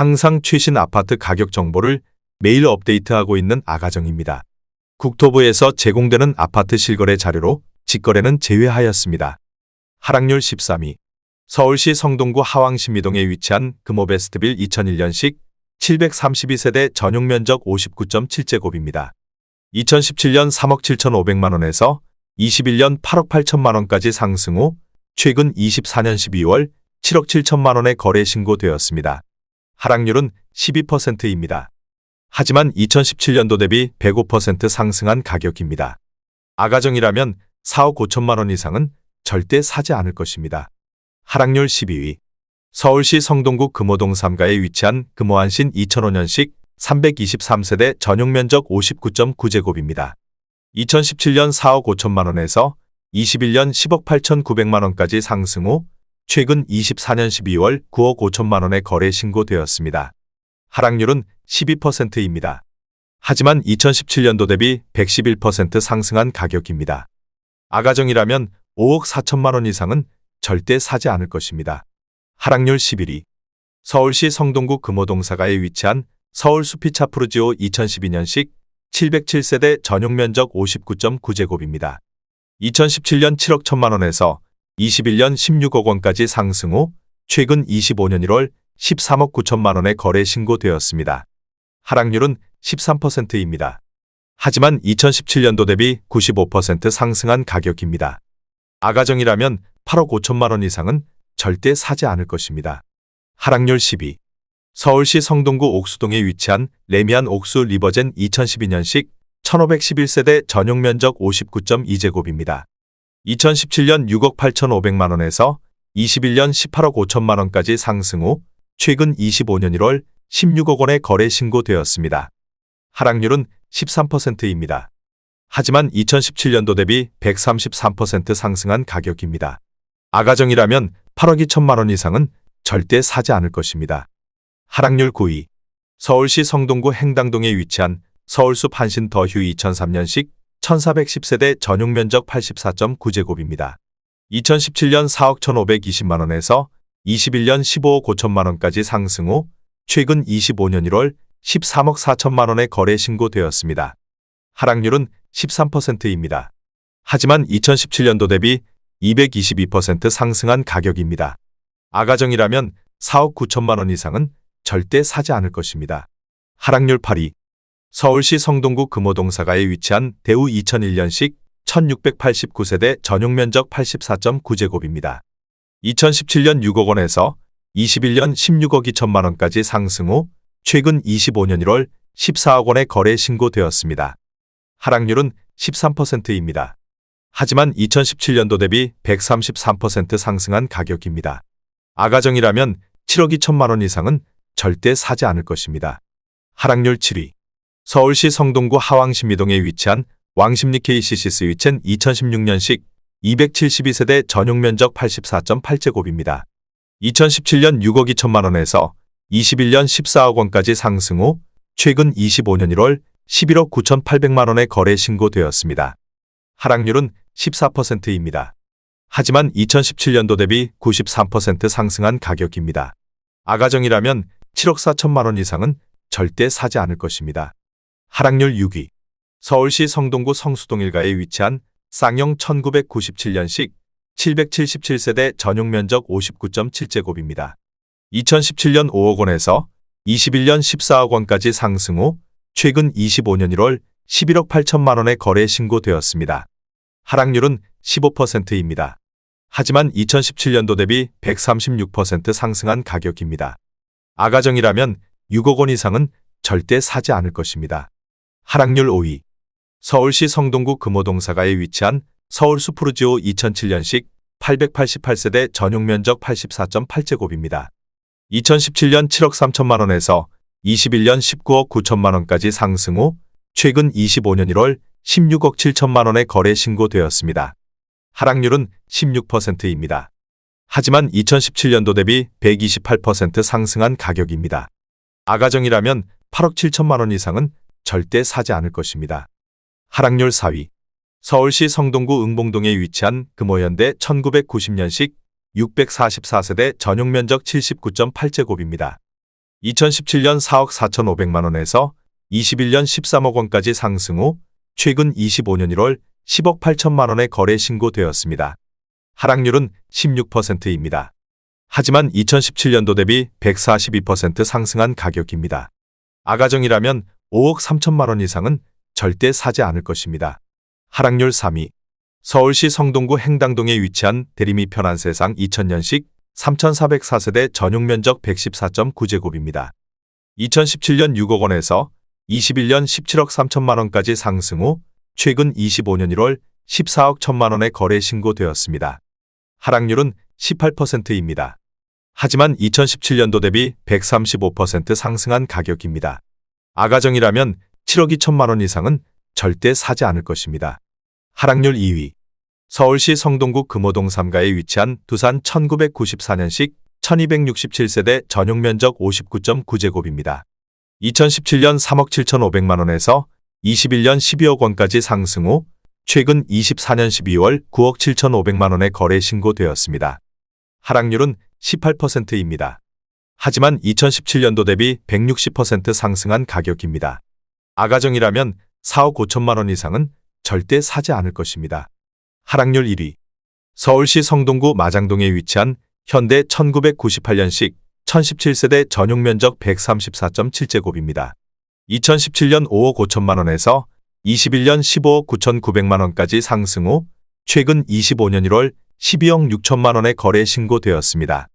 항상 최신 아파트 가격 정보를 매일 업데이트하고 있는 아가정입니다. 국토부에서 제공되는 아파트 실거래 자료로 직거래는 제외하였습니다. 하락률 13위. 서울시 성동구 하왕신미동에 위치한 금호베스트빌 2001년식 732세대 전용 면적 59.7제곱입니다. 2017년 3억 7,500만 원에서 21년 8억 8천만 원까지 상승 후 최근 24년 12월 7억 7천만 원에 거래 신고되었습니다. 하락률은 12%입니다. 하지만 2017년도 대비 105% 상승한 가격입니다. 아가정이라면 4억 5천만 원 이상은 절대 사지 않을 것입니다. 하락률 12위. 서울시 성동구 금호동 3가에 위치한 금호안신 2005년식 323세대 전용 면적 59.9제곱입니다. 2017년 4억 5천만 원에서 21년 10억 8,900만 원까지 상승 후 최근 24년 12월 9억 5천만 원에 거래 신고되었습니다. 하락률은 12%입니다. 하지만 2017년도 대비 111% 상승한 가격입니다. 아가정이라면 5억 4천만 원 이상은 절대 사지 않을 것입니다. 하락률 11위. 서울시 성동구 금호동 4가에 위치한 서울 수피차푸르지오 2012년식 707세대 전용 면적 59.9제곱입니다. 2017년 7억 1천만 원에서 21년 16억 원까지 상승 후 최근 25년 1월 13억 9천만 원에 거래 신고되었습니다. 하락률은 13%입니다. 하지만 2017년도 대비 95% 상승한 가격입니다. 아가정이라면 8억 5천만 원 이상은 절대 사지 않을 것입니다. 하락률 10위. 서울시 성동구 옥수동에 위치한 레미안 옥수 리버젠 2012년식 1511세대 전용 면적 59.2제곱입니다. 2017년 6억 8,500만 원에서 21년 18억 5천만 원까지 상승 후 최근 25년 1월 16억 원에 거래 신고되었습니다. 하락률은 13%입니다. 하지만 2017년도 대비 133% 상승한 가격입니다. 아가정이라면 8억 2천만 원 이상은 절대 사지 않을 것입니다. 하락률 9위. 서울시 성동구 행당동에 위치한 서울숲 한신 더휴 2003년식 1410세대 전용 면적 84.9제곱입니다. 2017년 4억 1,520만 원에서 21년 15억 5천만 원까지 상승 후 최근 25년 1월 13억 4천만 원에 거래 신고되었습니다. 하락률은 13%입니다. 하지만 2017년도 대비 222% 상승한 가격입니다. 아가정이라면 4억 9천만 원 이상은 절대 사지 않을 것입니다. 하락률 8위. 서울시 성동구 금호동 4가에 위치한 대우 2001년식 1689세대 전용 면적 84.9제곱입니다. 2017년 6억 원에서 21년 16억 2천만 원까지 상승 후 최근 25년 1월 14억 원에 거래 신고되었습니다. 하락률은 13%입니다. 하지만 2017년도 대비 133% 상승한 가격입니다. 아가정이라면 7억 2천만 원 이상은 절대 사지 않을 것입니다. 하락률 7위. 서울시 성동구 하왕신미동에 위치한 왕십리 KCC 스위첸 2016년식 272세대 전용 면적 84.8제곱입니다. 2017년 6억 2천만 원에서 21년 14억 원까지 상승 후 최근 25년 1월 11억 9,800만 원에 거래 신고되었습니다. 하락률은 14%입니다. 하지만 2017년도 대비 93% 상승한 가격입니다. 아가정이라면 7억 4천만 원 이상은 절대 사지 않을 것입니다. 하락률 6위. 서울시 성동구 성수동 1가에 위치한 쌍용 1997년식 777세대 전용 면적 59.7제곱입니다. 2017년 5억 원에서 21년 14억 원까지 상승 후 최근 25년 1월 11억 8천만 원에 거래 신고되었습니다. 하락률은 15%입니다. 하지만 2017년도 대비 136% 상승한 가격입니다. 아가정이라면 6억 원 이상은 절대 사지 않을 것입니다. 하락률 5위. 서울시 성동구 금호동 4가에 위치한 서울수푸르지오 2007년식 888세대 전용 면적 84.8제곱입니다. 2017년 7억 3천만 원에서 21년 19억 9천만 원까지 상승 후 최근 25년 1월 16억 7천만 원에 거래 신고되었습니다. 하락률은 16%입니다. 하지만 2017년도 대비 128% 상승한 가격입니다. 아가정이라면 8억 7천만 원 이상은 절대 사지 않을 것입니다. 하락률 4위. 서울시 성동구 응봉동에 위치한 금호현대 1990년식 644세대 전용 면적 79.8제곱입니다. 2017년 4억 4,500만 원에서 21년 13억 원까지 상승 후 최근 25년 1월 10억 8천만 원에 거래 신고되었습니다. 하락률은 16%입니다. 하지만 2017년도 대비 142% 상승한 가격입니다. 아가정이라면 5억 3천만 원 이상은 절대 사지 않을 것입니다. 하락률 3위. 서울시 성동구 행당동에 위치한 대리미 편안세상 2000년식 3,404세대 전용 면적 114.9제곱입니다. 2017년 6억 원에서 21년 17억 3천만 원까지 상승 후 최근 25년 1월 14억 1천만 원에 거래 신고되었습니다. 하락률은 18%입니다. 하지만 2017년도 대비 135% 상승한 가격입니다. 아가정이라면 7억 2천만 원 이상은 절대 사지 않을 것입니다. 하락률 2위. 서울시 성동구 금호동 3가에 위치한 두산 1994년식 1267세대 전용 면적 59.9제곱입니다. 2017년 3억 7,500만 원에서 21년 12억 원까지 상승 후 최근 24년 12월 9억 7,500만 원에 거래 신고되었습니다. 하락률은 18%입니다. 하지만 2017년도 대비 160% 상승한 가격입니다. 아가정이라면 4억 5천만 원 이상은 절대 사지 않을 것입니다. 하락률 1위. 서울시 성동구 마장동에 위치한 현대 1998년식 1017세대 전용 면적 134.7제곱입니다. 2017년 5억 5천만 원에서 21년 15억 9,900만 원까지 상승 후 최근 25년 1월 12억 6천만 원에 거래 신고되었습니다.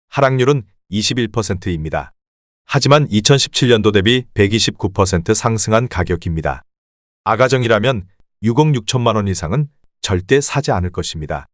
하락률은 21%입니다. 하지만 2017년도 대비 129% 상승한 가격입니다. 아가정이라면 6억 6천만 원 이상은 절대 사지 않을 것입니다.